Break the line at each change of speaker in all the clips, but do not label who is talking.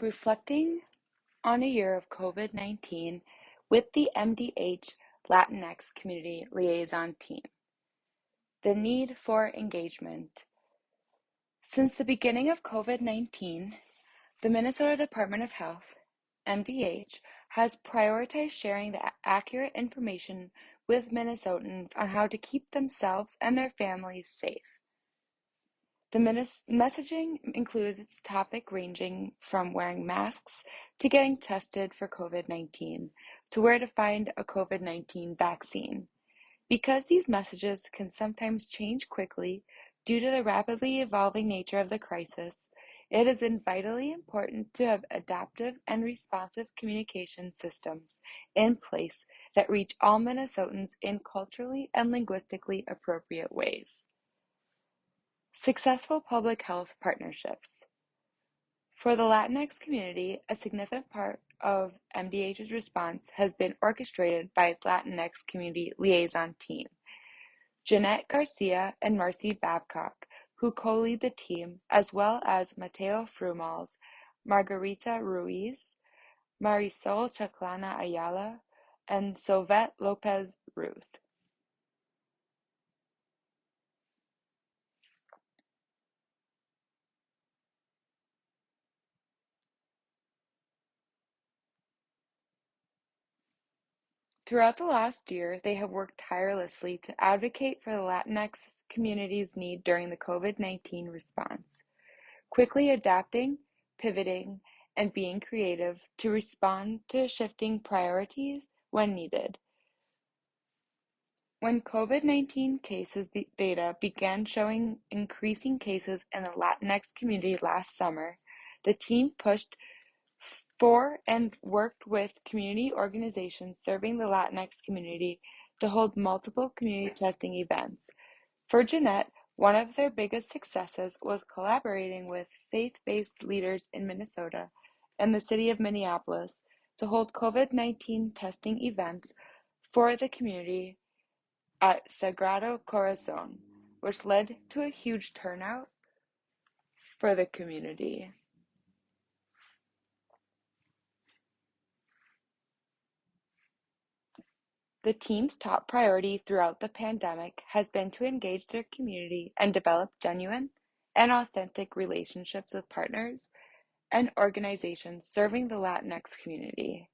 reflecting on a year of COVID-19 with the MDH Latinx Community Liaison Team. The need for engagement. Since the beginning of COVID-19, the Minnesota Department of Health, MDH, has prioritized sharing the accurate information with Minnesotans on how to keep themselves and their families safe. The messaging includes topics ranging from wearing masks to getting tested for COVID-19 to where to find a COVID-19 vaccine. Because these messages can sometimes change quickly due to the rapidly evolving nature of the crisis, it has been vitally important to have adaptive and responsive communication systems in place that reach all Minnesotans in culturally and linguistically appropriate ways. Successful public health partnerships. For the Latinx community, a significant part of MDH's response has been orchestrated by its Latinx Community Liaison Team, Jeanette Garcia and Marcy Babcock, who co-lead the team, as well as Mateo Frumals, Margarita Ruiz, Marisol Chaclana Ayala, and Sylvette Lopez Ruth. Throughout the last year, they have worked tirelessly to advocate for the Latinx community's need during the COVID-19 response, quickly adapting, pivoting, and being creative to respond to shifting priorities when needed. When COVID-19 cases data began showing increasing cases in the Latinx community last summer, the team pushed for and worked with community organizations serving the Latinx community to hold multiple community testing events. For Jeanette, one of their biggest successes was collaborating with faith-based leaders in Minnesota and the city of Minneapolis to hold COVID-19 testing events for the community at Sagrado Corazon, which led to a huge turnout for the community. The team's top priority throughout the pandemic has been to engage their community and develop genuine and authentic relationships with partners and organizations serving the Latinx community.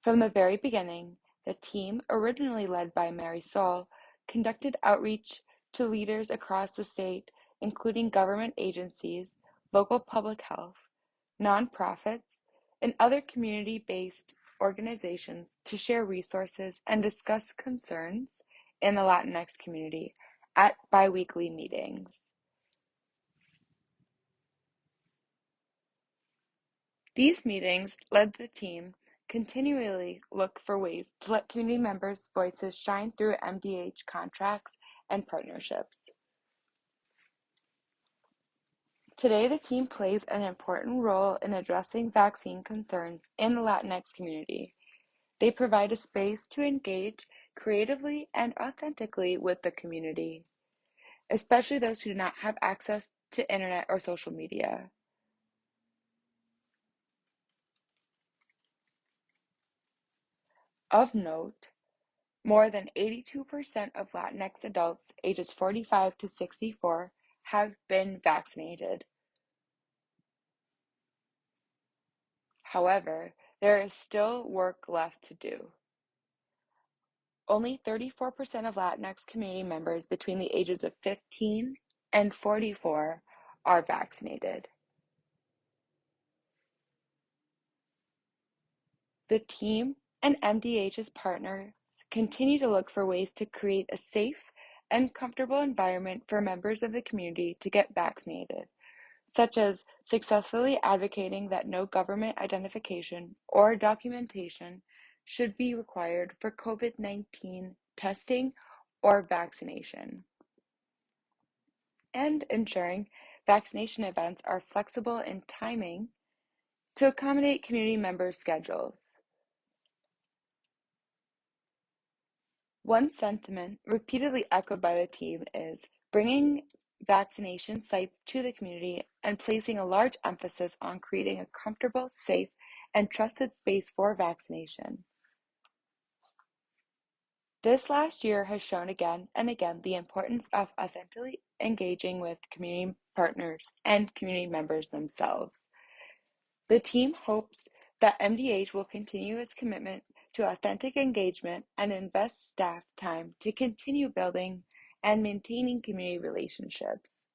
From the very beginning, the team, originally led by Marisol, conducted outreach to leaders across the state, including government agencies, local public health, nonprofits, and other community-based organizations to share resources and discuss concerns in the Latinx community at bi-weekly meetings. These meetings led the team continually look for ways to let community members' voices shine through MDH contracts and partnerships. Today, the team plays an important role in addressing vaccine concerns in the Latinx community. They provide a space to engage creatively and authentically with the community, especially those who do not have access to internet or social media. Of note, more than 82% of Latinx adults ages 45 to 64 have been vaccinated. However, there is still work left to do. Only 34% of Latinx community members between the ages of 15 and 44 are vaccinated. The team and MDH's partners continue to look for ways to create a safe and comfortable environment for members of the community to get vaccinated, such as successfully advocating that no government identification or documentation should be required for COVID-19 testing or vaccination, and ensuring vaccination events are flexible in timing to accommodate community members' schedules. One sentiment repeatedly echoed by the team is bringing vaccination sites to the community and placing a large emphasis on creating a comfortable, safe, and trusted space for vaccination. This last year has shown again and again the importance of authentically engaging with community partners and community members themselves. The team hopes that MDH will continue its commitment to authentic engagement and invest staff time to continue building and maintaining community relationships.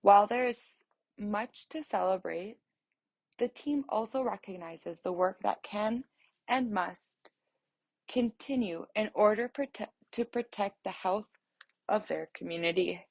While there is much to celebrate, the team also recognizes the work that can and must continue in order to protect the health of their community.